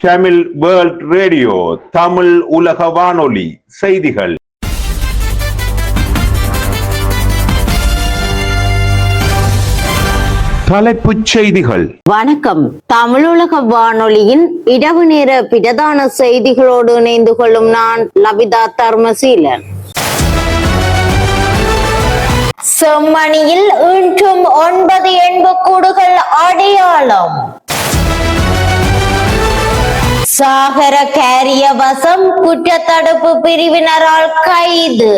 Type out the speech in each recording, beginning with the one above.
Tamil world radio, Tamil உலக வானொலி செய்திகள். தலைப்புச் செய்திகள். வணக்கம். தமிழுலக வானொலியின் இரவு நேர பிரதான செய்திகளோடு இணைந்து கொள்ளும் நான் லபிதா தர்மசீலன். செம்மணியில் இன்றும் 9 எண்புக்கூடுகள் அடையாளம். சாகர கேரிய வசம் குற்றத்தடுப்பு பிரிவினரால் கைது.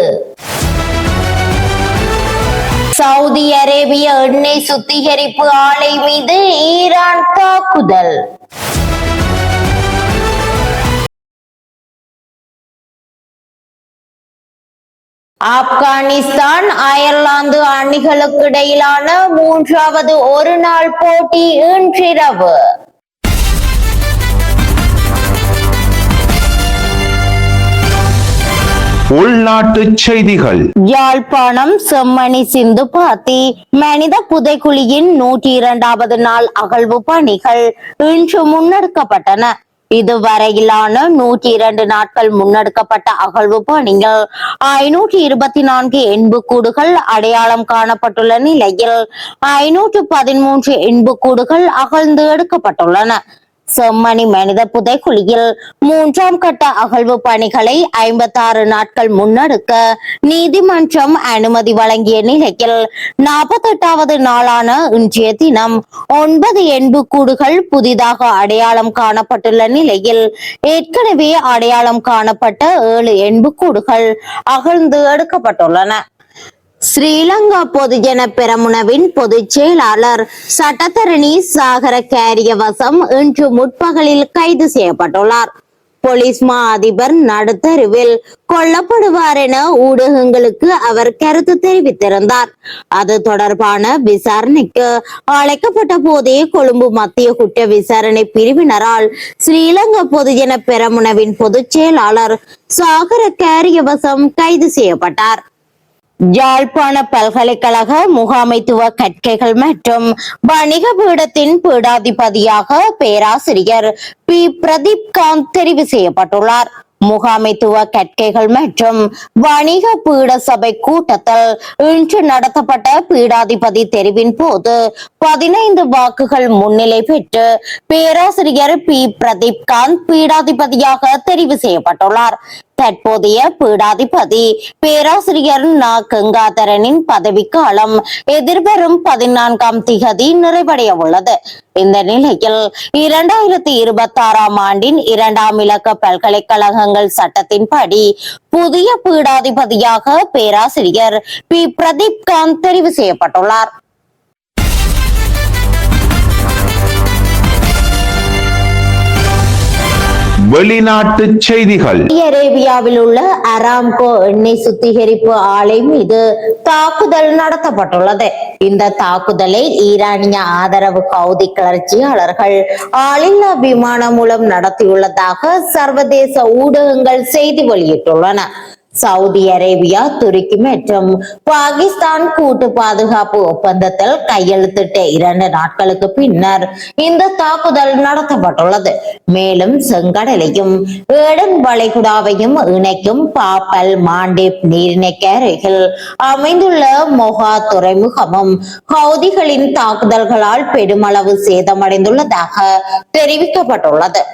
சவுதி அரேபிய எண்ணெய் சுத்திகரிப்பு ஆலை மீது ஈரான் தாக்குதல். ஆப்கானிஸ்தான் அயர்லாந்து அணிகளுக்கு இடையிலான 3வது ஒருநாள் போட்டி இன்றிரவு. உள்நாட்டு செய்திகள். யாழ்ப்பாணம் செம்மணி சிந்து பாத்தி மனித புதைக்குழியின் 102வது நாள் அகழ்வு பணிகள் இன்று முன்னெடுக்கப்பட்டன. இதுவரையிலான 102 நாட்கள் முன்னெடுக்கப்பட்ட அகழ்வு பணிகள் 524 எண்புக்கூடுகள் அடையாளம் காணப்பட்டுள்ள நிலையில் 513 எண்புக்கூடுகள் அகழ்ந்து எடுக்கப்பட்டுள்ளன. செம்மணி மனித புதைக்குழியில் 3ஆம் கட்ட அகழ்வு பணிகளை 56 நாட்கள் முன்னெடுக்க நீதிமன்றம் அனுமதி வழங்கிய நிலையில் 48வது நாளான இன்றைய தினம் 9 எண்புக்கூடுகள் புதிதாக அடையாளம் காணப்பட்டுள்ள நிலையில் ஏற்கனவே அடையாளம் காணப்பட்ட 7 எண்புக்கூடுகள் அகழ்ந்து எடுக்கப்பட்டுள்ளன. ஸ்ரீலங்கா பொதுஜன பெரமுனவின் பொதுச் செயலாளர் சட்டத்தரணி சாகர கேரியவசம் இன்று முற்பகலில் கைது செய்யப்பட்டுள்ளார். போலீஸ் மா அதிபர் நடுத்தருவில் கொல்லப்படுவார் என ஊடகங்களுக்கு அவர் கருத்து தெரிவித்திருந்தார். அது தொடர்பான விசாரணைக்கு அழைக்கப்பட்ட போதே கொழும்பு மத்திய குற்ற விசாரணை பிரிவினரால் ஸ்ரீலங்கா பொதுஜன பெரமுனவின் பொதுச் செயலாளர் சாகர கேரியவசம் கைது செய்யப்பட்டார். யாழ்ப்பாண பல்கலைக்கழக முகாமைத்துவ கற்கைகள் மற்றும் வணிக பீடத்தின் பீடாதிபதியாக பேராசிரியர் பி பிரதீப் காந்த் தெரிவு செய்யப்பட்டுள்ளார். முகாமைத்துவ கற்கைகள் மற்றும் வணிக பீட சபை கூட்டத்தில் இன்று நடத்தப்பட்ட பீடாதிபதி தெரிவின் போது 15 வாக்குகள் முன்னிலை பெற்று பேராசிரியர் பி பிரதீப் காந்த் பீடாதிபதியாக தெரிவு செய்யப்பட்டுள்ளார். தற்போதைய பீடாதிபதி பேராசிரியர் நா கங்காதரனின் பதவிக்காலம் எதிர்வரும் 14ஆம் திகதி நிறைவடைய உள்ளது. இந்த நிலையில் 2026ஆம் ஆண்டின் 2ஆம் இலக்க பல்கலைக்கழகங்கள் சட்டத்தின்படி புதிய பீடாதிபதியாக பேராசிரியர் பி பிரதீப் காந்த் தெரிவு செய்யப்பட்டுள்ளார். வெளிநாட்டு செய்திகள். அரேபியாவில் உள்ள அராம்கோ எண்ணெய் சுத்திகரிப்பு ஆலை மீது தாக்குதல் நடத்தப்பட்டுள்ளது. இந்த தாக்குதலை ஈரானிய ஆதரவு ஹவுதி கிளர்ச்சியாளர்கள் ஆளில்லா விமானம் மூலம் நடத்தியுள்ளதாக சர்வதேச ஊடகங்கள் செய்தி வெளியிட்டுள்ளன. சவுதி அரேபியா, துருக்கி மற்றும் பாகிஸ்தான் கூட்டு பாதுகாப்பு ஒப்பந்தத்தில் கையெழுத்திட்ட 2 நாட்களுக்கு பின்னர் இந்த தாக்குதல் நடத்தப்பட்டுள்ளது. மேலும் செங்கடலையும் ஏடன் வளைகுடாவையும் இணைக்கும் பாப்பல் மாண்டேப் நீரிணைக்கு அருகில் அமைந்துள்ள மொஹா துறைமுகமும் ஹவுதிகளின் தாக்குதல்களால் பெருமளவு சேதமடைந்துள்ளதாக தெரிவிக்கப்பட்டுள்ளது.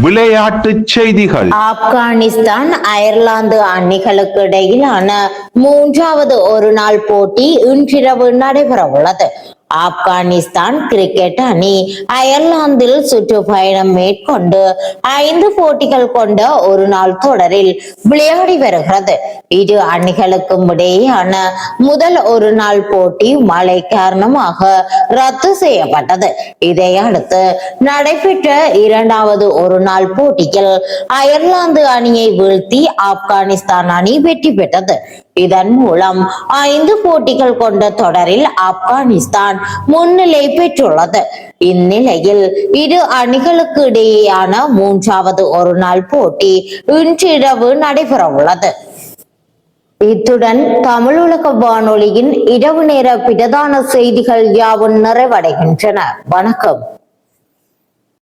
விளையாட்டு செய்திகள். ஆப்கானிஸ்தான் அயர்லாந்து அணிகளுக்கு இடையிலான 3வது ஒருநாள் போட்டி இன்றிரவு நடைபெற உள்ளது. ஆப்கானிஸ்தான் கிரிக்கெட் அணி அயர்லாந்தில் சுற்றுப்பயணம் மேற்கொண்டு 5 போட்டிகள் கொண்ட ஒரு நாள் தொடரில் விளையாடி வருகிறது. இரு அணிகளுக்கும் இடையேயான முதல் ஒரு நாள் போட்டி மழை காரணமாக ரத்து செய்யப்பட்டது. இதையடுத்து நடைபெற்ற 2வது ஒரு நாள் போட்டியில் அயர்லாந்து அணியை வீழ்த்தி ஆப்கானிஸ்தான் அணி வெற்றி பெற்றது. இதன் மூலம் 5 போட்டிகள் கொண்ட தொடரில் ஆப்கானிஸ்தான் முன்னிலை பெற்றுள்ளது. இந்நிலையில் இரு அணிகளுக்கு இடையேயான 3வது ஒரு நாள் போட்டி இன்றிரவு நடைபெற உள்ளது. இத்துடன் தமிழுலக வானொலியின் இரவு நேர பிரதான செய்திகள் யாவும் நிறைவடைகின்றன. வணக்கம்.